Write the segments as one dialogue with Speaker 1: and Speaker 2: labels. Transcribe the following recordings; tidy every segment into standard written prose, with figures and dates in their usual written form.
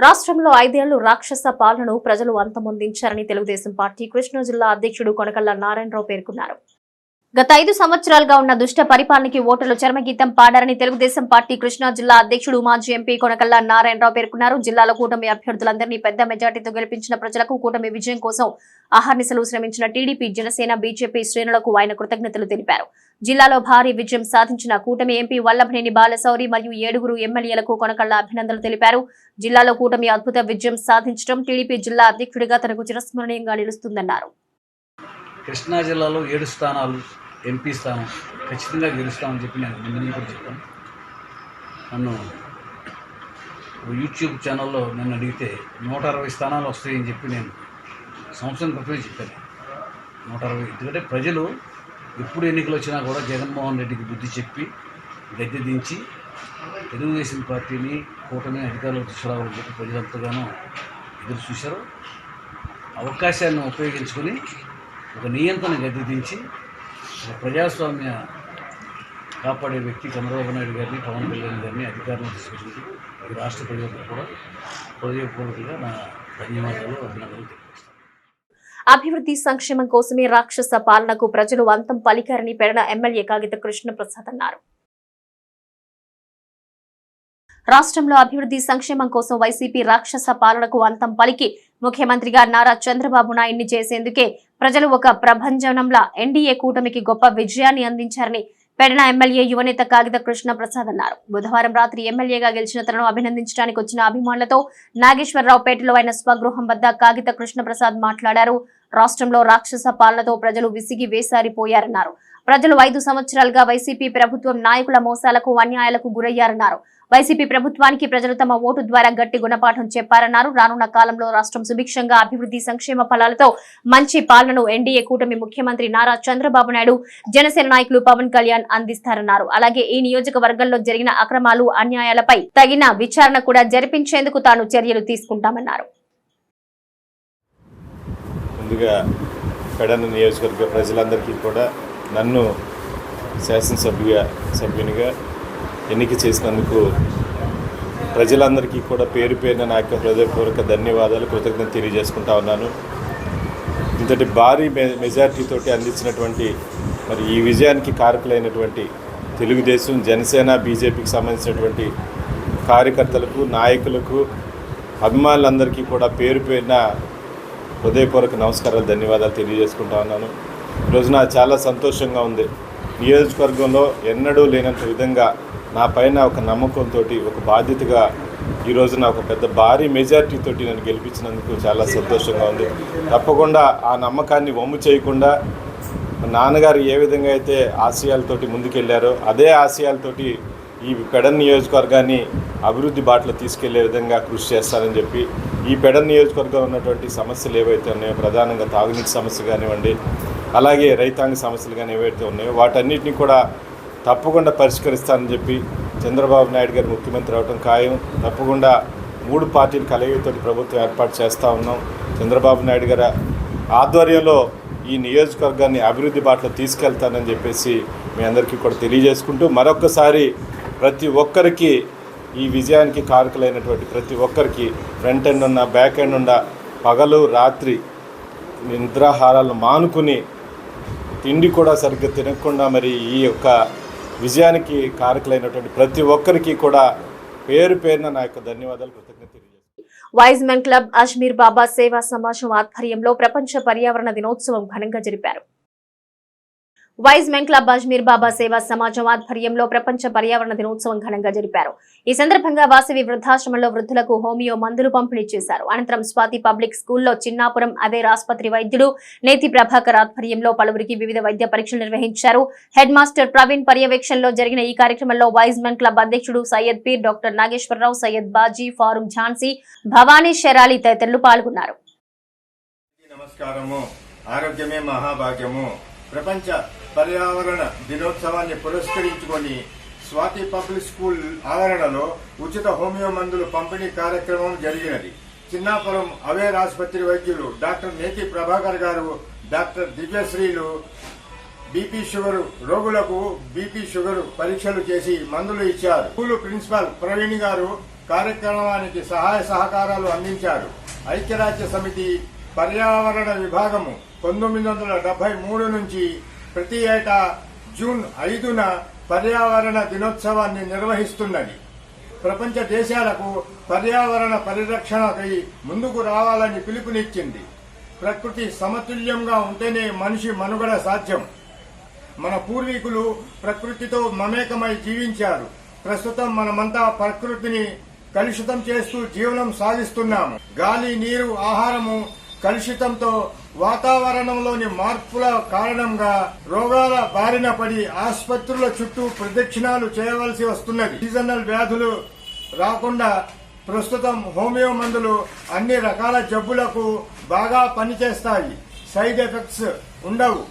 Speaker 1: రాష్ట్రంలో 5 ఏళ్లు రాక్షస పాలనను ప్రజలు అంతమొందించారని తెలుగుదేశం పార్టీ కృష్ణా జిల్లా అధ్యక్షుడు కొనకళ్ళ నారాయణరావు పేర్కొన్నారు. గత 5 సంవత్సరాలుగా ఉన్న దుష్ట పరిపాలనకి ఓటర్లు చరమగీతం పాడారని తెలుగుదేశం పార్టీ కృష్ణా జిల్లా అధ్యక్షుడు మాజీ ఎంపీ కొనకళ్ళ నారాయణరావు పేర్కొన్నారు. జిల్లాలో కూటమి అభ్యర్థులందరినీ పెద్ద మెజార్టీతో గెలిపించిన ప్రజలకు కూటమి విజయం కోసం అహర్నిశలు శ్రమించిన టీడీపీ, జనసేన, బీజేపీ శ్రేణులకు ఆయన కృతజ్ఞతలు తెలిపారు. జిల్లాలో భారీ విజయం సాధించిన కూటమి ఎంపీ వల్లభనేని బాలశౌరి మరియు 7 ఎమ్మెల్యేలకు కొనకళ్ళ అభినందనలు తెలిపారు. జిల్లాలో కూటమి అద్భుత విజయం సాధించడం టీడీపీ జిల్లా అధ్యక్షుడిగా తనకు చిరస్మరణీయంగా నిలుస్తుందన్నారు.
Speaker 2: కృష్ణా జిల్లాలో 7 స్థానాలు ఎంపీ స్థానం ఖచ్చితంగా గెలుస్తామని చెప్పి నేను ముందు కూడా చెప్పాను. నన్ను యూట్యూబ్ ఛానల్లో నన్ను అడిగితే 160 స్థానాలు వస్తాయని చెప్పి నేను సంవత్సరం క్రితమే చెప్పాను. 160. ఎందుకంటే ప్రజలు ఎప్పుడు ఎన్నికలు వచ్చినా కూడా జగన్మోహన్ రెడ్డికి బుద్ధి చెప్పి గద్దె దించి తెలుగుదేశం పార్టీని కూటమి అధికారులకు తీసుకురావాలని చెప్పి ప్రజలంతగానో ఎదురు చూశారు. అవకాశాన్ని ఉపయోగించుకొని ఒక నియంత్రణ గద్దె దించి ప్రజాస్వామ్య కాపాడే వ్యక్తి చంద్రబాబు నాయుడు గారిని, పవన్ కళ్యాణ్ గారిని అధికారంలో తీసుకొచ్చింది. ఈ రాష్ట్ర ప్రజలకు కూడా హృదయపూర్వకంగా నా ధన్యవాదాలు, అభినందనలు తెలియజేస్తాను.
Speaker 1: అభివృద్ధి సంక్షేమం కోసమే రాక్షస పాలనకు ప్రజలు అంతం పలికారని పెడన ఎమ్మెల్యే కాగిత కృష్ణప్రసాద్ అన్నారు. రాష్ట్రంలో అభివృద్ధి సంక్షేమం కోసం వైసీపీ రాక్షస పాలనకు అంతం పలికి ముఖ్యమంత్రిగా నారా చంద్రబాబు నాయుడిని చేసేందుకే ప్రజలు ఒక ప్రభంజనంలా ఎన్డీఏ కూటమికి గొప్ప విజయాన్ని అందించారని పెడన ఎమ్మెల్యే యువనేత కాగిత కృష్ణప్రసాద్ అన్నారు. బుధవారం రాత్రి ఎమ్మెల్యేగా గెలిచిన తనను అభినందించడానికి వచ్చిన అభిమానులతో నాగేశ్వరరావుపేటలో ఆయన స్వగృహం వద్ద కాగిత కృష్ణప్రసాద్ మాట్లాడారు. రాష్ట్రంలో రాక్షస పాలనతో ప్రజలు విసిగి వేసారిపోయారన్నారు. ప్రజలు 5 సంవత్సరాలుగా వైసీపీ ప్రభుత్వం నాయకుల మోసాలకు, అన్యాయాలకు గురయ్యారన్నారు. వైసీపీ ప్రభుత్వానికి ప్రజలు తమ ఓటు ద్వారా గట్టి గుణపాఠం చెప్పారన్నారు. రానున్న కాలంలో రాష్ట్రం సుభిక్షంగా అభివృద్ధి సంక్షేమ ఫలాలతో మంచి పాలనను ఎన్డీఏ కూటమి ముఖ్యమంత్రి నారా చంద్రబాబు నాయుడు, జనసేన నాయకులు పవన్ కళ్యాణ్ అందిస్తారన్నారు. అలాగే ఈ నియోజకవర్గంలో జరిగిన అక్రమాలు, అన్యాయాలపై తగిన విచారణ కూడా జరిపించేందుకు తాను చర్యలు తీసుకుంటామన్నారు.
Speaker 3: ముందుగా పెడన నియోజకవర్గ ప్రజలందరికీ కూడా నన్ను శాసనసభ్యునిగా ఎన్నిక చేసినందుకు ప్రజలందరికీ కూడా పేరు పేరున నా యొక్క హృదయపూర్వక ధన్యవాదాలు, కృతజ్ఞత తెలియజేసుకుంటా ఉన్నాను. ఇంతటి భారీ మెజార్టీతోటి అందించినటువంటి మరి ఈ విజయానికి కారకులైనటువంటి తెలుగుదేశం, జనసేన, బీజేపీకి సంబంధించినటువంటి కార్యకర్తలకు, నాయకులకు, అభిమానులందరికీ కూడా పేరు పేరున హృదయపూర్వక నమస్కారాలు, ధన్యవాదాలు తెలియజేసుకుంటా ఉన్నాను. ఈరోజు నాకు చాలా సంతోషంగా ఉంది. నియోజకవర్గంలో ఎన్నడూ లేనంత విధంగా నా పైన ఒక నమ్మకంతో, ఒక బాధ్యతగా ఈరోజు నాకు పెద్ద భారీ మెజార్టీతో నన్ను గెలిపించినందుకు చాలా సంతోషంగా ఉంది. తప్పకుండా ఆ నమ్మకాన్ని వమ్ము చేయకుండా నాన్నగారు ఏ విధంగా అయితే ఆశయాలతోటి ముందుకెళ్లారో అదే ఆశయాలతోటి ఈ పెడన నియోజకవర్గాన్ని అభివృద్ధి బాటలో తీసుకెళ్లే విధంగా కృషి చేస్తానని చెప్పి, ఈ పెడన నియోజకవర్గంలో ఉన్నటువంటి సమస్యలు ఏవైతే ఉన్నాయో, ప్రధానంగా తాగునీటి సమస్య కానివ్వండి, అలాగే రైతాంగ సమస్యలు కానీ ఏవైతే ఉన్నాయో వాటన్నిటిని కూడా తప్పకుండా పరిష్కరిస్తానని చెప్పి, చంద్రబాబు నాయుడు గారు ముఖ్యమంత్రి అవడం ఖాయం, తప్పకుండా 3 పార్టీల కలయికతో ప్రభుత్వం ఏర్పాటు చేస్తూ ఉన్నాం. చంద్రబాబు నాయుడు గారి ఆధ్వర్యంలో ఈ నియోజకవర్గాన్ని అభివృద్ధి బాటలో తీసుకెళ్తానని చెప్పేసి మీ అందరికీ కూడా తెలియజేసుకుంటూ, మరొక్కసారి ప్రతి ఒక్కరికి ఈ విజయానికి కారకులైనటువంటి ప్రతి ఒక్కరికి ఫ్రంట్ ఎండ్ ఉన్న, బ్యాక్ ఎండ్ ఉన్న, పగలు రాత్రి నిద్రాహారాలను మానుకుని తిండి కూడా సరిగ్గా తినకుండా మరి ఈ యొక్క విజయానికి కారకులైనటువంటి ప్రతి ఒక్కరికి కూడా పేరు పేరున నా యొక్క ధన్యవాదాలు, కృతజ్ఞత తెలియజేస్తాను.
Speaker 1: వైజ్ మెన్ క్లబ్ అజ్మీర్ బాబా సేవా సమాజం ఆధ్వర్యంలో ప్రపంచ పర్యావరణ దినోత్సవం ఘనంగా జరిపారు. వైజ్ మెన్ క్లబ్ అజ్మీర్ బాబా సేవా సమాజం ఆధ్వర్యంలో ప్రపంచ పర్యావరణ దినోత్సవం ఘనంగా జరిపారు. ఈ సందర్భంగా వాసవి వృద్ధాశ్రమంలో వృద్ధులకు హోమియో మందులు పంపిణీ చేశారు. అనంతరం స్వాతి పబ్లిక్ స్కూల్లో చిన్నాపురం అవేర్ ఆసుపత్రి వైద్యుడు నేతి ప్రభాకర్ ఆధ్వర్యంలో పలువురికి వివిధ వైద్య పరీక్షలు నిర్వహించారు. హెడ్ మాస్టర్ ప్రవీణ్ పర్యవేక్షణలో జరిగిన ఈ కార్యక్రమంలో వైజ్ మెన్ క్లబ్ అధ్యక్షుడు సయ్యద్ పీర్, డాక్టర్ నాగేశ్వరరావు, సయ్యద్ బాజీ, ఫారూక్ ఝాన్సీ, భవానీ షెరాలి తదితరులు పాల్గొన్నారు.
Speaker 4: నమస్కారము. ఆరోగ్యమే మహాభాగ్యము. ప్రపంచ పర్యావరణ దినోత్సవాన్ని పురస్కరించుకొని స్వాతి పబ్లిక్ స్కూల్ ఆవరణలో ఉచిత హోమియో మందులు పంపిణీ కార్యక్రమం జరిగినది. చిన్నాపురం అవేర్ ఆసుపత్రి వైద్యులు డాక్టర్ నేతి ప్రభాకర్ గారు, డాక్టర్ దివ్యశ్రీలు బీపీ షుగర్ రోగులకు బీపీ షుగర్ పరీక్షలు చేసి మందులు ఇచ్చారు. స్కూల్ ప్రిన్సిపాల్ ప్రవీణ్ గారు కార్యక్రమానికి సహాయ సహకారాలు అందించారు. ఐక్యరాజ్య సమితి పర్యావరణ విభాగము 1973 నుంచి ప్రతి ఏటా జూన్ 5న పర్యావరణ దినోత్సవాన్ని నిర్వహిస్తున్నది. ప్రపంచ దేశాలకు పర్యావరణ పరిరక్షణకై ముందుకు రావాలని పిలుపునిచ్చింది. ప్రకృతి సమతుల్యంగా ఉంటేనే మనిషి మనుగడ సాధ్యం. మన పూర్వీకులు ప్రకృతితో మమేకమై జీవించారు. ప్రస్తుతం మనమంతా ప్రకృతిని కలుషితం చేస్తూ జీవనం సాగిస్తున్నాము. గాలి, నీరు, ఆహారము కలుషితంతో వాతావరణంలోని మార్పుల కారణంగా రోగాల బారిన పడి ఆసుపత్రుల చుట్టూ ప్రదక్షిణాలు చేయవలసి వస్తున్నది. సీజనల్ వ్యాధులు రాకుండా ప్రస్తుతం హోమియో మందులు అన్ని రకాల జబ్బులకు బాగా పనిచేస్తాయి. సైడ్ ఎఫెక్ట్స్ ఉండవు.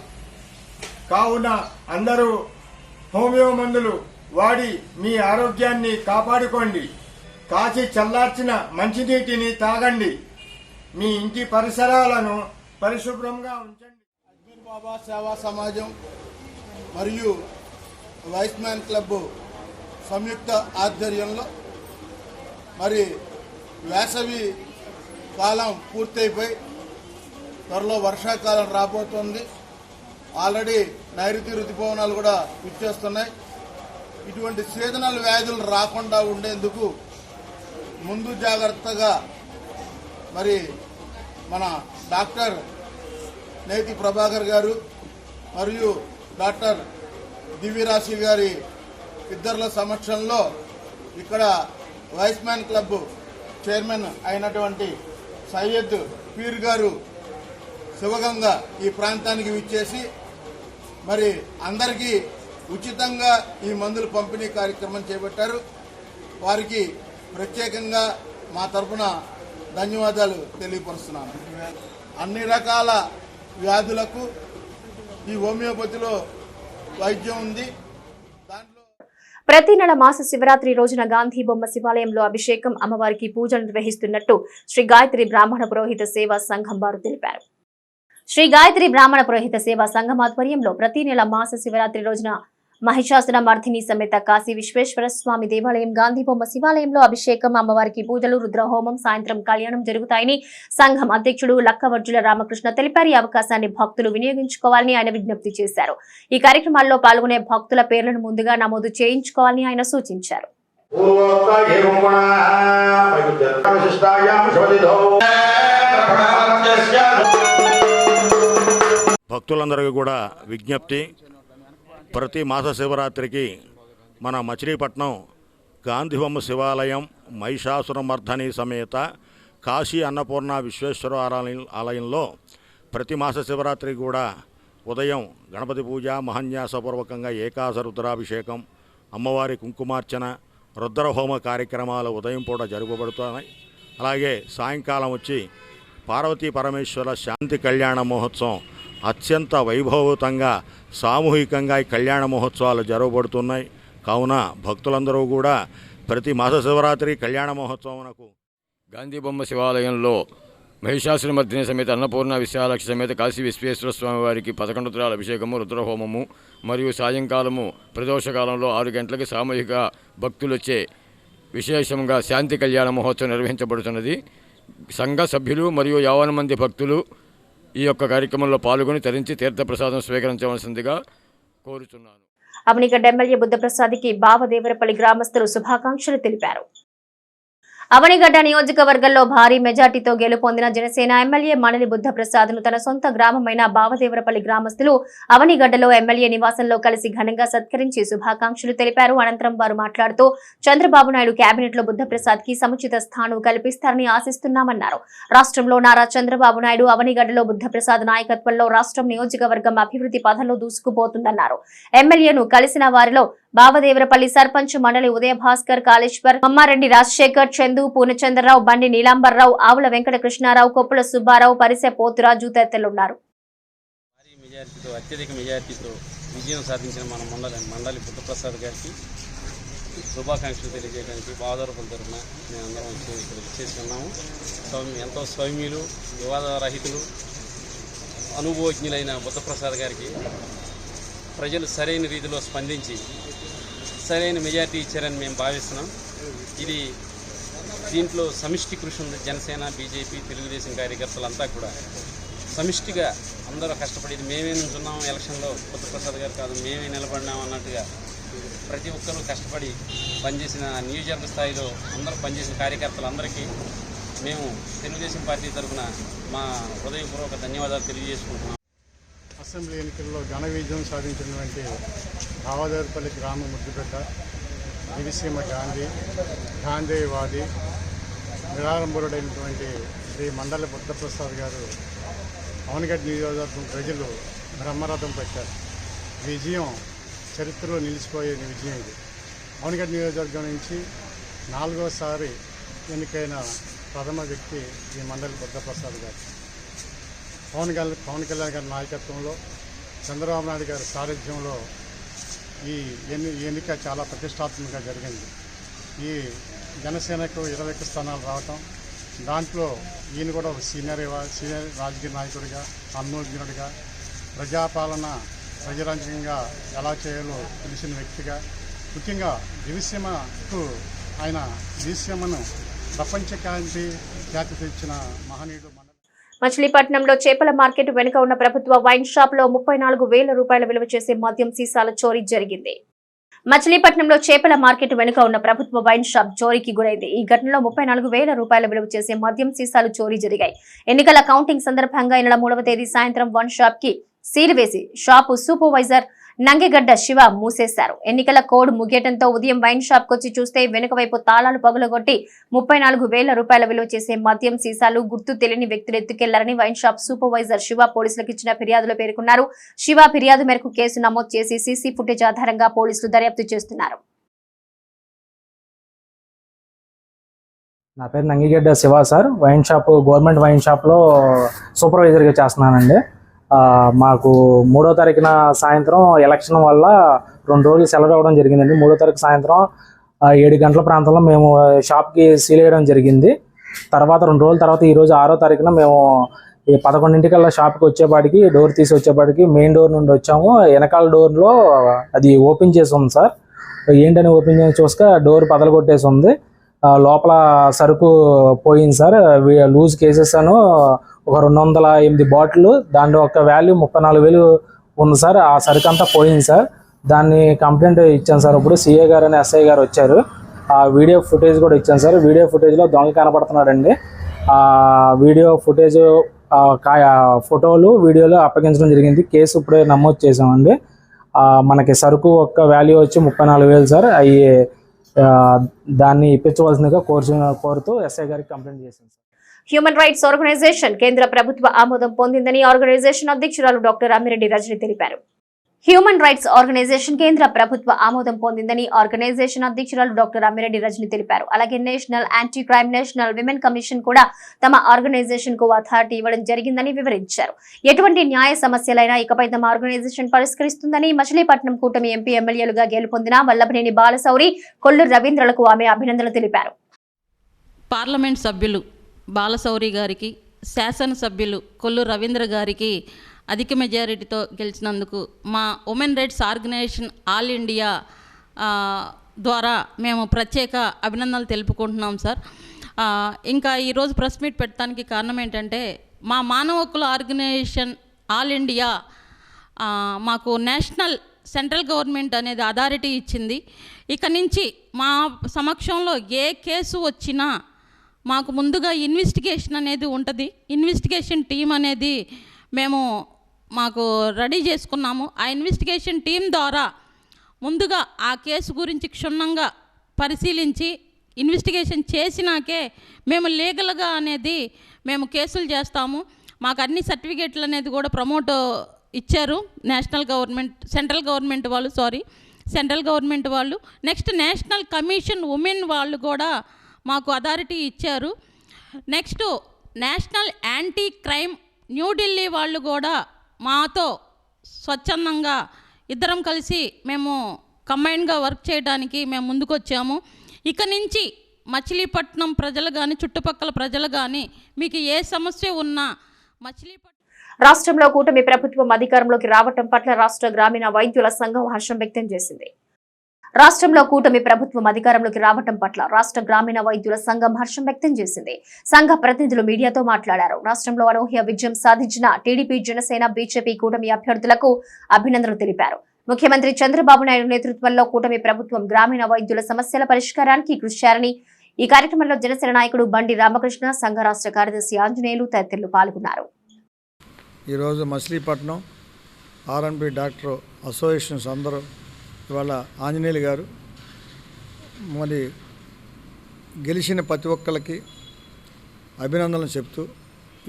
Speaker 4: కావున అందరూ హోమియో మందులు వాడి మీ ఆరోగ్యాన్ని కాపాడుకోండి. కాచి చల్లార్చిన మంచినీటిని తాగండి. మీ ఇంటి పరిసరాలను పరిశుభ్రంగా ఉంచండి.
Speaker 5: అజ్మీర్ బాబా సేవా సమాజం మరియు వైస్ మ్యాన్ క్లబ్ సంయుక్త ఆధ్వర్యంలో మరి వేసవి కాలం పూర్తయిపోయి త్వరలో వర్షాకాలం రాబోతోంది. ఆల్రెడీ నైరుతి ఋతుపవనాలు కూడా విచ్చేస్తున్నాయి. ఇటువంటి సీజనల్ వ్యాధులు రాకుండా ఉండేందుకు ముందు జాగ్రత్తగా మరి మన డాక్టర్ నేతి ప్రభాకర్ గారు మరియు డాక్టర్ దివ్యరాశి గారి ఇద్దరుల సమక్షంలో ఇక్కడ వైస్ మ్యాన్ క్లబ్ చైర్మన్ అయినటువంటి సయ్యద్ పీర్ గారు శివగంగా ఈ ప్రాంతానికి విచ్చేసి మరి అందరికీ ఉచితంగా ఈ మందులు పంపిణీ కార్యక్రమం చేపట్టారు. వారికి ప్రత్యేకంగా మా తరఫున ధన్యవాదాలు తెలియపరుస్తున్నాను. అన్ని రకాల వ్యాధులకు ఈ హోమియోపతిలో వైద్యం ఉంది. దాంట్లో
Speaker 1: ప్రతి నెల మాస శివరాత్రి రోజున గాంధీ బొమ్మ శివాలయంలో అభిషేకం, అమ్మవారికి పూజలు నిర్వహిస్తున్నట్టు శ్రీ గాయత్రి బ్రాహ్మణ పురోహిత సేవా సంఘం వారు తెలిపారు. శ్రీ గాయత్రి బ్రాహ్మణ పురోహిత సేవా సంఘం ఆధ్వర్యంలో ప్రతి నెల మాస శివరాత్రి రోజున మహిషాసుర మర్దిని సమేత కాశీ విశ్వేశ్వర స్వామి దేవాలయం గాంధీ బొమ్మ శివాలయంలో అభిషేకం, అమ్మవారికి పూజలు, రుద్రహోమం, సాయంత్రం కళ్యాణం జరుగుతాయని సంఘం అధ్యక్షుడు లక్కవర్జుల రామకృష్ణ తెలిపారు. ఈ అవకాశాన్ని భక్తులు వినియోగించుకోవాలని ఆయన విజ్ఞప్తి చేశారు. ఈ కార్యక్రమాల్లో పాల్గొనే భక్తుల పేర్లను ముందుగా నమోదు చేయించుకోవాలని ఆయన సూచించారు.
Speaker 6: భక్తులందరికీ కూడా విజ్ఞప్తి, ప్రతి మాస శివరాత్రికి మన మచిలీపట్నం గాంధీబొమ్మ శివాలయం మహిషాసురమర్ధని సమేత కాశీ అన్నపూర్ణ విశ్వేశ్వర ఆలయంలో ప్రతి మాస శివరాత్రికి కూడా ఉదయం గణపతి పూజ, మహాన్యాసపూర్వకంగా ఏకాశ రుద్రాభిషేకం, అమ్మవారి కుంకుమార్చన, రుద్రహోమ కార్యక్రమాలు ఉదయం పూట జరపబడుతున్నాయి. అలాగే సాయంకాలం వచ్చి పార్వతీ పరమేశ్వర శాంతి కళ్యాణ మహోత్సవం అత్యంత వైభవతంగా సామూహికంగా ఈ కళ్యాణ మహోత్సవాలు జరగబడుతున్నాయి. కావున భక్తులందరూ కూడా ప్రతి మాస శివరాత్రి కళ్యాణ మహోత్సవంకు
Speaker 7: గాంధీ బొమ్మ శివాలయంలో మహిషాసురమర్దిని సమేత అన్నపూర్ణ విశాలాక్షి సమేత కాశీ విశ్వేశ్వర స్వామి వారికి 11 రుద్రాల అభిషేకము, రుద్రహోమము మరియు సాయంకాలము ప్రదోషకాలంలో 6 గంటలకు సామూహిక భక్తులొచ్చే విశేషంగా శాంతి కళ్యాణ మహోత్సవం నిర్వహించబడుతున్నది. సంఘ సభ్యులు మరియు 50 మంది భక్తులు ఈ యొక్క కార్యక్రమంలో పాల్గొని తరించి తీర్థప్రసాదం స్వీకరించవలసిందిగా కోరుచున్నాను.
Speaker 1: అవనిగడ్డ ఎమ్మెల్యే బుద్ధప్రసాద్కి బావదేవరపల్లి గ్రామస్తులు శుభాకాంక్షలు తెలిపారు. అవనిగడ్డ నియోజకవర్గంలో భారీ మెజార్టీతో గెలుపొందిన జనసేన ఎమ్మెల్యే మండలి బుద్ధప్రసాద్ను తన సొంత గ్రామమైన బావదేవరపల్లి గ్రామస్తులు అవనిగడ్డలో ఎమ్మెల్యే నివాసంలో కలిసి ఘనంగా సత్కరించి శుభాకాంక్షలు తెలిపారు. అనంతరం వారు మాట్లాడుతూ చంద్రబాబు నాయుడు కేబినెట్ లో బుద్ధప్రసాద్కి సముచిత స్థానం కల్పిస్తారని ఆశిస్తున్నామన్నారు. రాష్ట్రంలో నారా చంద్రబాబు నాయుడు అవనిగడ్డలో బుద్ధప్రసాద్ నాయకత్వంలో రాష్ట్రం నియోజకవర్గం అభివృద్ధి పథంలో దూసుకుపోతుందన్నారు. ఎమ్మెల్యేను కలిసిన వారిలో బావదేవరపల్లి సర్పంచ్ మండలి ఉదయ భాస్కర్, కాళేశ్వర్, మమ్మారెడ్డి రాజశేఖర్, చందు, పూర్ణచంద్రరావు, బండి నీలాంబర్రావు, ఆవుల వెంకటకృష్ణారావు, కొప్పుల సుబ్బారావు, పరిసె పోతురాజు తదితరులున్నారు.
Speaker 8: అత్యధిక మెజార్టీతో విజయం సాధించిన మన మండలి బుద్ధప్రసాద్ గారికి శుభాకాంక్షలు తెలియజేయడానికి బావదేవరపల్లి తరఫున మేమందరం వచ్చి ఇక్కడ చేస్తున్నాము. ఎంతో సౌమ్యులు, వివాదరహితులు, అనుభవజ్ఞులైన బుద్ధప్రసాద్ గారికి ప్రజలు సరైన రీతిలో స్పందించి సరైన మెజార్టీ ఇచ్చారని మేము భావిస్తున్నాం. ఇది దీంట్లో సమిష్టి కృషి ఉంది. జనసేన, బీజేపీ, తెలుగుదేశం కార్యకర్తలంతా కూడా సమిష్టిగా అందరూ కష్టపడేది. మేమే నుంచున్నాం ఎలక్షన్లో, బుద్ధప్రసాద్ గారు కాదు మేమే నిలబడినాం అన్నట్టుగా ప్రతి ఒక్కరూ కష్టపడి పనిచేసిన నియోజకవర్గ స్థాయిలో అందరూ పనిచేసిన కార్యకర్తలందరికీ మేము తెలుగుదేశం పార్టీ తరఫున మా హృదయపూర్వక ధన్యవాదాలు తెలియజేసుకుంటున్నాం.
Speaker 5: అసెంబ్లీ ఎన్నికల్లో ఘన విజయం సాధించినటువంటి భావదేవరపల్లి గ్రామ ముద్దుపెట్ట దివిసీమ గాంధీవాది నిరారంభుడైనటువంటి శ్రీ మండలి బుద్ధప్రసాద్ గారు అవనగడ్డ నియోజకవర్గం ప్రజలు బ్రహ్మరథం పెట్టారు. విజయం చరిత్రలో నిలిచిపోయే విజయం ఇది. అవనగడ్డ నియోజకవర్గం నుంచి 4వసారి ఎన్నికైన ప్రథమ వ్యక్తి ఈ మండలి బుద్ధప్రసాద్ గారు. పవన్ కళ్యాణ్ గారి నాయకత్వంలో, చంద్రబాబు నాయుడు గారి సారథ్యంలో ఈ ఎన్నిక చాలా ప్రతిష్టాత్మకంగా జరిగింది. ఈ జనసేనకు 21 స్థానాలు రావటం, దాంట్లో ఈయన కూడా ఒక సీనియర్ రాజకీయ నాయకుడిగా, అనుభవజ్ఞుడిగా, ప్రజాపాలన ప్రజారంజకంగా ఎలా చేయాలో తెలిసిన వ్యక్తిగా, ముఖ్యంగా దివిసీమకు ఆయన దివిసీమను ప్రపంచ ఖ్యాతి తెచ్చిన మహనీయుడు.
Speaker 1: మచిలీపట్నంలో చేపల మార్కెట్ వెనుక ఉన్న ప్రభుత్వ వైన్ షాప్ లో 34,000 రూపాయల విలువ చేసే మద్యం సీసాల చోరీ జరిగింది. మచిలీపట్నంలో చేపల మార్కెట్ వెనుక ఉన్న ప్రభుత్వ వైన్ షాప్ చోరీకి గురైంది. ఈ ఘటనలో 34,000 రూపాయల విలువ చేసే మద్యం సీసాలు చోరీ జరిగాయి. ఎన్నికల కౌంటింగ్ సందర్భంగా ఈ నెల 3వ తేదీ సాయంత్రం వైన్ షాప్ కి సీల్ వేసి షాపు సూపర్వైజర్ నంగిగడ్డ శివ మూసేశారు. ఎన్నికల కోడ్ ముగియటంతో ఉదయం వైన్ షాప్ కొచ్చి చూస్తే వెనుక వైపు తాళాలు పగులగొట్టి 34,000 రూపాయల విలువ చేసే మద్యం సీసాలు గుర్తు తెలియని వ్యక్తులు ఎత్తుకెళ్లారని వైన్ షాప్ సూపర్వైజర్ శివ పోలీసులకు ఇచ్చిన ఫిర్యాదులో పేర్కొన్నారు. శివ ఫిర్యాదు మేరకు కేసు నమోదు చేసి సీసీ ఫుటేజ్ ఆధారంగా పోలీసులు దర్యాప్తు చేస్తున్నారు.
Speaker 9: నా పేరు Nangigadda Shiva sir. Wine shop, government wine షాప్లో సూపర్వైజర్గా చేస్తున్నానండి. మాకు 3వ తారీఖున సాయంత్రం ఎలక్షన్ వల్ల 2 రోజులు సెలవు ఇవ్వడం జరిగిందండి. 3వ తారీఖు సాయంత్రం 7 గంటల ప్రాంతంలో మేము షాప్కి సీల్ వేయడం జరిగింది. తర్వాత 2 రోజుల తర్వాత ఈరోజు 6వ తారీఖున మేము 11 షాప్కి వచ్చేపాటికి, డోర్ తీసి వచ్చేపాటికి మెయిన్ డోర్ నుండి వచ్చాము. వెనకాల డోర్లో అది ఓపెన్ చేసి ఉంది సార్. ఏంటని ఓపెన్ చేసి చూస్తే డోర్ పదలగొట్టేసి ఉంది. లోపల సరుకు పోయింది సార్. లూజ్ కేసెస్ అను ఒక 208 బాటిల్, దాంట్లో ఒక వాల్యూ 34,000 ఉంది సార్. ఆ సరుకు అంతా పోయింది సార్. దాన్ని కంప్లైంట్ ఇచ్చాను సార్. ఇప్పుడు సిఏ గారు అని ఎస్ఐ గారు వచ్చారు. ఆ వీడియో ఫుటేజ్ కూడా ఇచ్చాను సార్. వీడియో ఫుటేజ్లో దొంగ కనపడుతున్నాడండి. ఆ వీడియో ఫుటేజ్, ఫోటోలు, వీడియోలు అప్పగించడం జరిగింది. కేసు ఇప్పుడే నమోదు చేసామండి. మనకి సరుకు ఒక్క వాల్యూ వచ్చి 34,000 సార్. అవి దాన్ని ఇప్పించవలసిందిగా కోరుతూ ఎస్ఐ గారికి కంప్లైంట్ చేశాను సార్.
Speaker 1: హ్యూమన్ రైట్స్ ఆర్గనైజేషన్ కేంద్ర ప్రభుత్వ ఆమోదం పొందిందని ఆర్గనైజేషన్ అధ్యక్షురాలు డాక్టర్ అమ్మిరెడ్డి రజని తెలిపారు. హ్యూమన్ రైట్స్ ఆర్గనైజేషన్ కేంద్ర ప్రభుత్వ ఆమోదం పొందిందని ఆర్గనైజేషన్ అధ్యక్షురాలు డాక్టర్ అమ్మిరెడ్డి రజని తెలిపారు. అలాగే national anti crime, national women commission కూడా తమ ఆర్గనైజేషన్ కు అథారిటీ ఇవ్వడం జరిగిందని వివరించారు. ఎటువంటి న్యాయ సమస్యలైనా ఇకపై తమ ఆర్గనైజేషన్ పరిష్కరిస్తుందని మచిలీపట్నం కూటమి ఎంపీ, ఎమ్మెల్యేలుగా గెలుపొందిన వల్లభనేని బాలశౌరి, కొల్లు రవీంద్రలకు ఆమె అభినందనలు తెలిపారు.
Speaker 10: పార్లమెంట్ సభ్యులు బాలశౌరి గారికి, శాసనసభ్యులు కొల్లు రవీంద్ర గారికి అధిక మెజారిటీతో గెలిచినందుకు మా women rights organisation all India ద్వారా మేము ప్రత్యేక అభినందనలు తెలుపుకుంటున్నాం సార్. ఇంకా ఈరోజు ప్రెస్ మీట్ పెట్టడానికి కారణం ఏంటంటే, మా మానవ హక్కుల ఆర్గనైజేషన్ ఆల్ ఇండియా మాకు నేషనల్ సెంట్రల్ గవర్నమెంట్ అనేది అథారిటీ ఇచ్చింది. ఇక నుంచి మా సమక్షంలో ఏ కేసు వచ్చినా మాకు ముందుగా ఇన్వెస్టిగేషన్ అనేది ఉంటుంది. ఇన్వెస్టిగేషన్ టీం అనేది మాకు రెడీ చేసుకున్నాము. ఆ ఇన్వెస్టిగేషన్ టీం ద్వారా ముందుగా ఆ కేసు గురించి క్షుణ్ణంగా పరిశీలించి ఇన్వెస్టిగేషన్ చేసినాకే మేము లీగల్గా అనేది మేము కేసులు చేస్తాము. మాకు అన్ని సర్టిఫికేట్లు అనేది కూడా ప్రమోట్ ఇచ్చారు సెంట్రల్ గవర్నమెంట్ వాళ్ళు. నెక్స్ట్ నేషనల్ కమిషన్ ఉమెన్ వాళ్ళు కూడా మాకు అథారిటీ ఇచ్చారు. Next national anti crime New Delhi వాళ్ళు కూడా మాతో స్వచ్ఛందంగా ఇద్దరం కలిసి మేము కంబైన్గా వర్క్ చేయడానికి మేము ముందుకు వచ్చాము. ఇక నుంచి మచిలీపట్నం ప్రజలు కానీ, చుట్టుపక్కల ప్రజలు కానీ మీకు ఏ సమస్య ఉన్నా
Speaker 1: రాష్ట్రంలో కూటమి ప్రభుత్వం అధికారంలోకి రావటం పట్ల రాష్ట్ర గ్రామీణ వైద్యుల సంఘం హర్షం వ్యక్తం చేసింది. రాష్ట్రంలో కూటమి ప్రభుత్వం అధికారంలోకి రావడం పట్ల రాష్ట్ర గ్రామీణ వైద్యుల సంఘం హర్షం వ్యక్తం చేసింది. సంఘ ప్రతినిధులు మీడియాతో మాట్లాడారు. రాష్ట్రంలో అనూహ్య విజయం సాధించిన టీడీపీ, జనసేన, బీజేపీ కూటమి అభ్యర్థులకు అభినందనలు తెలిపారు. ముఖ్యమంత్రి చంద్రబాబు నాయుడు నేతృత్వంలో కూటమి ప్రభుత్వం గ్రామీణ వైద్యుల సమస్యల పరిష్కారానికి కృషి చేయాలని ఈ కార్యక్రమంలో జనసేన నాయకుడు బండి రామకృష్ణ, సంఘ రాష్ట్ర కార్యదర్శి ఆంజనేయులు తదితరులు పాల్గొన్నారు.
Speaker 11: ఈరోజు మచిలీపట్నం ఆర్ఎన్బి డాక్టర్ అసోసియేషన్స్ అందరూ ఇవాళ ఆంజనేయులు గారు మరి గెలిచిన ప్రతి ఒక్కరికి అభినందనలు చెప్తూ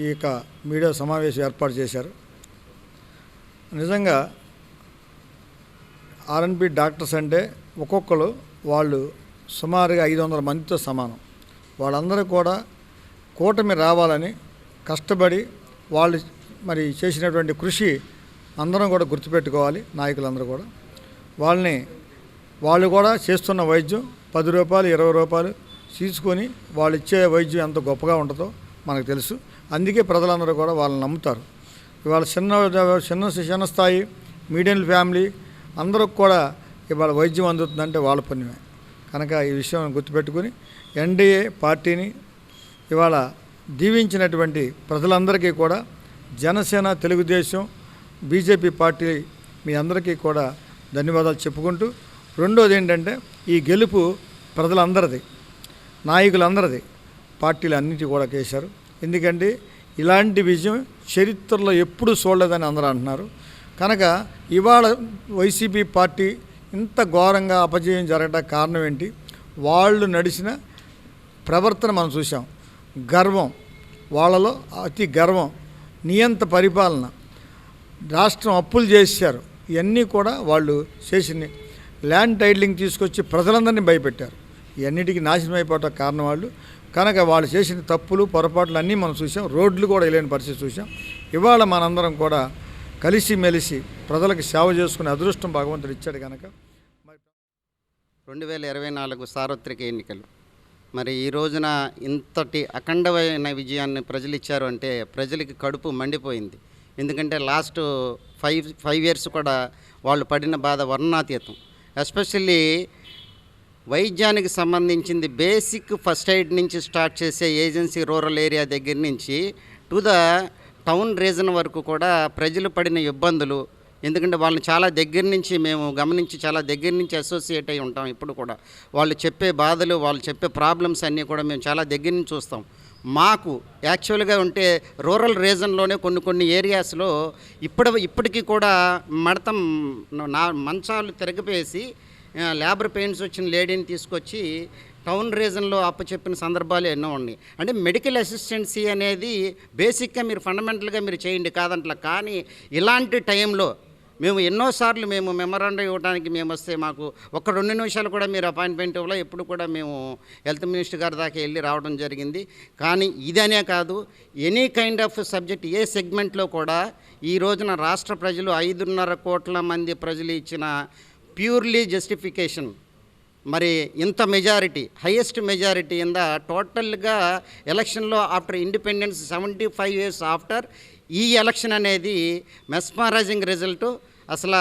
Speaker 11: ఈ యొక్క మీడియా సమావేశం ఏర్పాటు చేశారు. నిజంగా ఆర్ఎన్బి డాక్టర్స్ అంటే ఒక్కొక్కరు వాళ్ళు సుమారుగా 500 మందితో సమానం. వాళ్ళందరూ కూడా కూటమి రావాలని కష్టపడి వాళ్ళు మరి చేసినటువంటి కృషి అందరం కూడా గుర్తుపెట్టుకోవాలి. నాయకులందరూ కూడా వాళ్ళు కూడా చేస్తున్న వైద్యం 10 రూపాయలు 20 రూపాయలు తీసుకొని వాళ్ళు ఇచ్చే వైద్యం ఎంత గొప్పగా ఉంటుందో మనకు తెలుసు. అందుకే ప్రజలందరూ కూడా వాళ్ళని నమ్ముతారు. ఇవాళ చిన్న స్థాయి మీడియం ఫ్యామిలీ అందరికి కూడా ఇవాళ వైద్యం అందుతుందంటే వాళ్ళ పుణ్యమే. కనుక ఈ విషయం గుర్తుపెట్టుకుని ఎన్డీఏ పార్టీని ఇవాళ దీవించినటువంటి ప్రజలందరికీ కూడా జనసేన, తెలుగుదేశం, బీజేపీ పార్టీ మీ అందరికీ కూడా ధన్యవాదాలు చెప్పుకుంటూ, రెండోది ఏంటంటే ఈ గెలుపు ప్రజలందరిది, నాయకులందరిది, పార్టీలు అన్నిటి కూడా చేశారు. ఎందుకంటే ఇలాంటి విజయం చరిత్రలో ఎప్పుడూ చూడలేదని అందరూ అంటున్నారు. కనుక ఇవాళ వైసీపీ పార్టీ ఇంత ఘోరంగా అపజయం జరగడానికి కారణం ఏంటి? వాళ్ళు నడిచిన ప్రవర్తన మనం చూసాం. గర్వం, వాళ్ళలో అతి గర్వం, నియంత పరిపాలన, రాష్ట్రం అప్పులు చేశారు. ఇవన్నీ కూడా వాళ్ళు చేసిన ల్యాండ్ టైటిలింగ్ తీసుకొచ్చి ప్రజలందరినీ భయపెట్టారు. ఇవన్నిటికీ నాశనం అయిపోవటం కారణం వాళ్ళు. కనుక వాళ్ళు చేసిన తప్పులు, పొరపాట్లు అన్నీ మనం చూసాం. రోడ్లు కూడా వెళ్ళని పరిస్థితి చూసాం. ఇవాళ మనందరం కూడా కలిసిమెలిసి ప్రజలకు సేవ చేసుకునే అదృష్టం భగవంతుడు ఇచ్చాడు. కనుక
Speaker 12: 2024 సార్వత్రిక ఎన్నికలు మరి ఈ రోజున ఇంతటి అఖండమైన విజయాన్ని ప్రజలు ఇచ్చారు అంటే ప్రజలకి కడుపు మండిపోయింది. ఎందుకంటే లాస్ట్ 5 ఇయర్స్ కూడా వాళ్ళు పడిన బాధ వర్ణనాతీతం. ఎస్పెషల్లీ వైద్యానికి సంబంధించింది బేసిక్ ఫస్ట్ ఎయిడ్ నుంచి స్టార్ట్ చేసే ఏజెన్సీ రూరల్ ఏరియా దగ్గర నుంచి టు ద టౌన్ రీజన్ వరకు కూడా ప్రజలు పడిన ఇబ్బందులు. ఎందుకంటే వాళ్ళని చాలా దగ్గర నుంచి మేము గమనించి చాలా దగ్గర నుంచి అసోసియేట్ అయి ఉంటాం. ఇప్పుడు కూడా వాళ్ళు చెప్పే బాధలు, వాళ్ళు చెప్పే ప్రాబ్లమ్స్ అన్నీ కూడా మేము చాలా దగ్గర నుంచి చూస్తాం. మాకు యాక్చువల్గా ఉంటే రూరల్ రీజన్లోనే కొన్ని ఏరియాస్లో ఇప్పటికీ కూడా మంచాలు తిరగపేసి లేబర్ పెయిన్స్ వచ్చిన లేడీని తీసుకొచ్చి టౌన్ రీజన్లో అప్పచెప్పిన సందర్భాలు ఎన్నో ఉన్నాయి. అంటే మెడికల్ అసిస్టెన్సీ అనేది బేసిక్గా మీరు ఫండమెంటల్గా మీరు చేయండి కాదంట్లా. కానీ ఇలాంటి టైంలో మేము ఎన్నోసార్లు మేము మెమరాండం ఇవ్వడానికి మేము వస్తే మాకు 1-2 నిమిషాలు కూడా మీరు అపాయింట్మెంట్ ఇవ్వలో. ఎప్పుడు కూడా మేము హెల్త్ మినిస్టర్ గారి దాకా వెళ్ళి రావడం జరిగింది. కానీ ఇదనే కాదు, ఎనీ కైండ్ ఆఫ్ సబ్జెక్ట్ ఏ సెగ్మెంట్లో కూడా ఈ రోజున రాష్ట్ర ప్రజలు 5.5 కోట్ల మంది ప్రజలు ఇచ్చిన ప్యూర్లీ జస్టిఫికేషన్ మరి ఇంత majority, highest majority in the టోటల్గా ఎలక్షన్లో ఆఫ్టర్ ఇండిపెండెన్స్ 75 ఇయర్స్ ఆఫ్టర్ ఈ ఎలక్షన్ అనేది మెస్మరైజింగ్ రిజల్టు, అసలు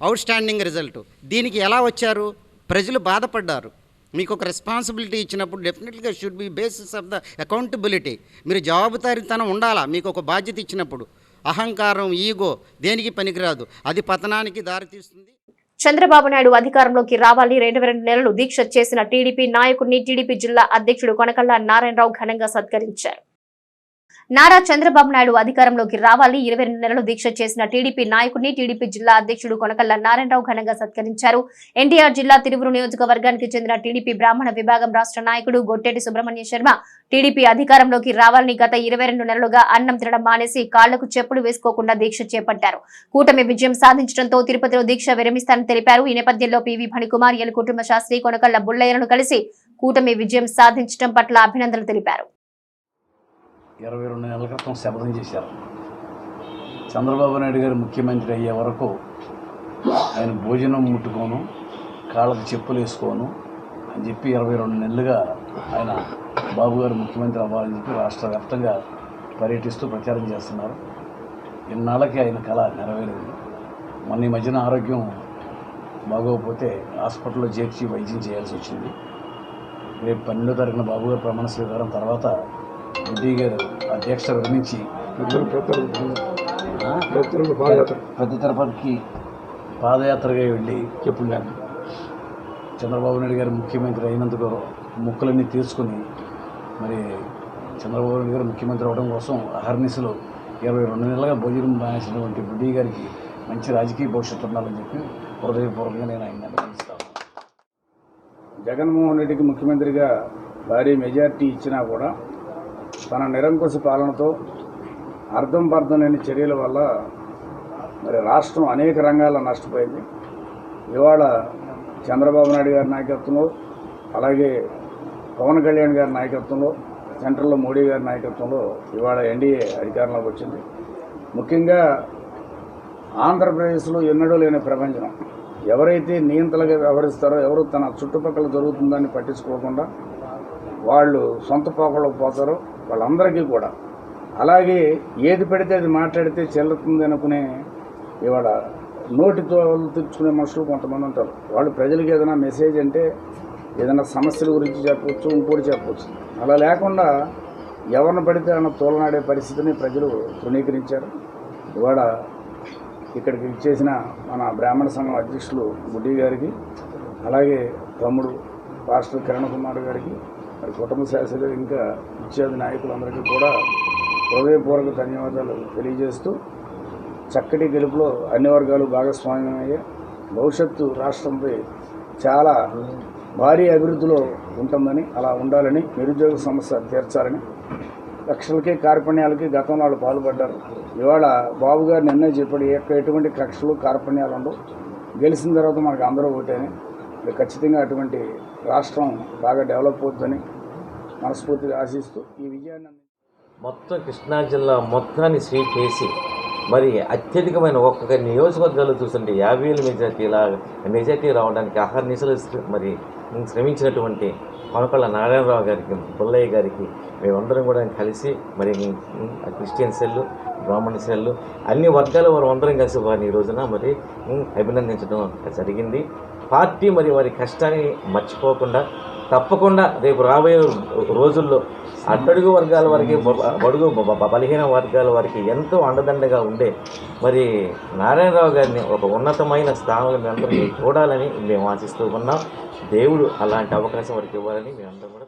Speaker 12: అవుట్ స్టాండింగ్ రిజల్టు. దీనికి ఎలా వచ్చారు? ప్రజలు బాధపడ్డారు. మీకు ఒక రెస్పాన్సిబిలిటీ ఇచ్చినప్పుడు డెఫినెట్గా should be basis of the accountability. మీరు జవాబుదారీతనం ఉండాలా. మీకు ఒక బాధ్యత ఇచ్చినప్పుడు అహంకారం, ఈగో దేనికి పనికిరాదు. అది పతనానికి దారితీస్తుంది.
Speaker 1: చంద్రబాబు నాయుడు అధికారంలోకి రావాలని 2 నెలలు దీక్ష చేసిన టీడీపీ నాయకుడిని టీడీపీ జిల్లా అధ్యక్షుడు కొనకళ్ళ నారాయణరావు ఘనంగా సత్కరించారు. నారా చంద్రబాబు నాయుడు అధికారంలోకి రావాలి 22 నెలలు దీక్ష చేసిన టీడీపీ నాయకుడిని టీడీపీ జిల్లా అధ్యక్షుడు కొనకళ్ళ నారాయణరావు ఘనంగా సత్కరించారు. ఎన్టీఆర్ జిల్లా తిరువురు నియోజకవర్గానికి చెందిన టీడీపీ బ్రాహ్మణ విభాగం రాష్ట్ర నాయకుడు గొట్టేటి సుబ్రహ్మణ్య శర్మ టీడీపీ అధికారంలోకి రావాలని గత 22 నెలలుగా అన్నం తినడం మానేసి కాళ్లకు చెప్పులు వేసుకోకుండా దీక్ష చేపట్టారు. కూటమి విజయం సాధించడంతో తిరుపతిలో దీక్ష విరమిస్తానని తెలిపారు. ఈ నేపథ్యంలో పివి ఫణికుమార్, ఎల్ కుటుంబ శాస్త్రి, కొనకళ్ళ బుల్లయ్యలను కలిసి కూటమి విజయం సాధించడం పట్ల అభినందనలు తెలిపారు.
Speaker 2: 22 నెలల క్రితం శపథం చేశారు. చంద్రబాబు నాయుడు గారు ముఖ్యమంత్రి అయ్యే వరకు ఆయన భోజనం ముట్టుకోను, కాళ్ళకు చెప్పులు వేసుకోను అని చెప్పి 22 నెలలుగా ఆయన బాబు గారు ముఖ్యమంత్రి అవ్వాలని చెప్పి రాష్ట్ర వ్యాప్తంగా పర్యటిస్తూ ప్రచారం చేస్తున్నారు. ఇన్నాళ్ళకి ఆయన కళ నెరవేరింది. మొన్న ఈ మధ్యన ఆరోగ్యం బాగోకపోతే హాస్పిటల్లో చేర్చి వైద్యం చేయాల్సి వచ్చింది. రేపు 12వ తారీఖున బాబు గారు ప్రమాణ స్వీకారం తర్వాత బుడ్డి గారు ఆ దీక్ష విరమించి పెద్ద తిరుపతికి పాదయాత్రగా వెళ్ళి చంద్రబాబు నాయుడు గారు ముఖ్యమంత్రి అయినందుకు మొక్కులన్నీ తీర్చుకుని మరి చంద్రబాబు నాయుడు గారు ముఖ్యమంత్రి అవడం కోసం అహర్నిశలు 22 నెలలుగా భోజనం మానేసినటువంటి బుడ్డి గారికి మంచి రాజకీయ భవిష్యత్తు ఉండాలని చెప్పి హృదయపూర్వకంగా నేను ఆయన అభినందిస్తాను. జగన్మోహన్ రెడ్డికి ముఖ్యమంత్రిగా భారీ మెజార్టీ ఇచ్చినా కూడా తన నిరంకుశ పాలనతో అర్థం పర్థం లేని చర్యల వల్ల మరి రాష్ట్రం అనేక రంగాల్లో నష్టపోయింది. ఇవాళ చంద్రబాబు నాయుడు గారి నాయకత్వంలో, అలాగే పవన్ కళ్యాణ్ గారి నాయకత్వంలో, సెంట్రల్లో మోడీ గారి నాయకత్వంలో ఇవాళ ఎన్డీఏ అధికారంలోకి వచ్చింది. ముఖ్యంగా ఆంధ్రప్రదేశ్లో ఎన్నడూ లేని ప్రపంచం. ఎవరైతే నియంత్రణగా వ్యవహరిస్తారో, ఎవరు తన చుట్టుపక్కల జరుగుతుందని పట్టించుకోకుండా వాళ్ళు సొంత పోకళ్ళకు పోతారో వాళ్ళందరికీ కూడా, అలాగే ఏది పెడితే అది మాట్లాడితే చెల్లుతుంది అనుకునే ఇవాళ నోటితో తెచ్చుకునే మనుషులు కొంతమంది ఉంటారు. వాళ్ళు ప్రజలకు ఏదైనా మెసేజ్ అంటే ఏదైనా సమస్యల గురించి చెప్పవచ్చు, ఇంకోటి చెప్పవచ్చు. అలా లేకుండా ఎవరిని పడితే అన్న తోలనాడే పరిస్థితిని ప్రజలు తృణీకరించారు. ఇవాళ ఇక్కడికి ఇచ్చేసిన మన బ్రాహ్మణ సంఘం అధ్యక్షులు బుడ్డి గారికి, అలాగే తమ్ముడు పాస్టర్ కిరణ్ కుమార్ గారికి, మరి కుటుంబ శాస్త్రి ఇంకా ఇత్యాది నాయకులందరికీ కూడా హృదయపూర్వక ధన్యవాదాలు తెలియజేస్తూ చక్కటి గెలుపులో అన్ని వర్గాలు భాగస్వామ్యమయ్యే భవిష్యత్తు రాష్ట్రంపై చాలా భారీ అభివృద్ధిలో ఉంటుందని, అలా ఉండాలని, నిరుద్యోగ సమస్య తీర్చాలని, కక్షలకి కార్పణ్యాలకి గతంలో వాళ్ళు పాల్పడ్డారు. ఇవాళ బాబు గారు నిన్నే చెప్పాడు, ఎటువంటి కక్షలు కార్పణ్యాలు ఉండవు, గెలిచిన తర్వాత మనకు అందరూ ఒకటేని. ఖచ్చితంగా అటువంటి రాష్ట్రం బాగా డెవలప్ అవుతుందని మనస్ఫూర్తిగా ఆశిస్తూ ఈ విజయాన్ని
Speaker 13: మొత్తం కృష్ణా జిల్లా మొత్తాన్ని స్వీప్ చేసి మరి అత్యధికమైన ఒక్కొక్క నియోజకవర్గాలు చూస్తుంటే 50,000 మెజార్టీ రావడానికి అహర్నిశలు మరి శ్రమించినటువంటి కొనకొండ నారాయణరావు గారికి, పుల్లయ్య గారికి మేమందరం కూడా కలిసి మరి క్రిస్టియన్ సెల్లు, బ్రాహ్మణ సెల్లు అన్ని వర్గాల వారు అందరం కలిసి వారిని ఈ రోజున మరి అభినందించడం జరిగింది. పార్టీ మరి వారి కష్టాన్ని మర్చిపోకుండా తప్పకుండా రేపు రాబోయే రోజుల్లో అట్టడుగు వర్గాల వారికి, బడుగు బలహీన వర్గాల వారికి ఎంతో అండదండగా ఉండే మరి నారాయణరావు గారిని ఒక ఉన్నతమైన స్థానంలో మేమందరం చూడాలని మేము ఆశిస్తూ ఉన్నాం. దేవుడు అలాంటి అవకాశం వారికి ఇవ్వాలని మేమందరం కూడా